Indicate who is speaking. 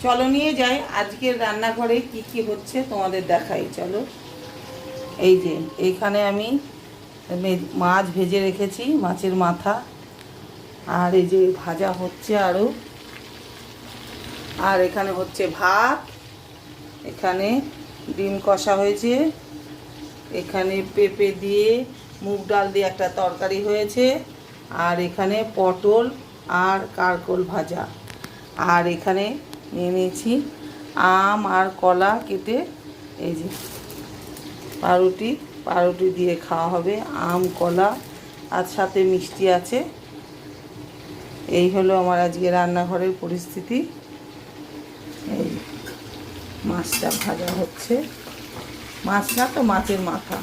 Speaker 1: চলো নিয়ে যাই আজকের রান্নাঘরে কি কি হচ্ছে তোমাদের দেখাই। চলো, এই যে এইখানে আমি মাছ ভেজে রেখেছি, মাছের মাথা, আর এই যে ভাজা হচ্ছে আরও, আর এখানে হচ্ছে ভাত, এখানে ডিম কষা হয়েছে, এখানে পেঁপে দিয়ে মুগ ডাল দিয়ে একটা তরকারি হয়েছে, আর এখানে পটল আর কারকোল ভাজা, আর এখানে নিয়ে নিয়েছি আম আর কলা কেটে, এই যে পাউরুটি দিয়ে খাওয়া হবে, আম কলা আর সাথে মিষ্টি আছে। এই হলো আমার আজকে রান্নাঘরের পরিস্থিতি। এই মাছটা ভাজা হচ্ছে, মাছ না তো মাছের মাথা।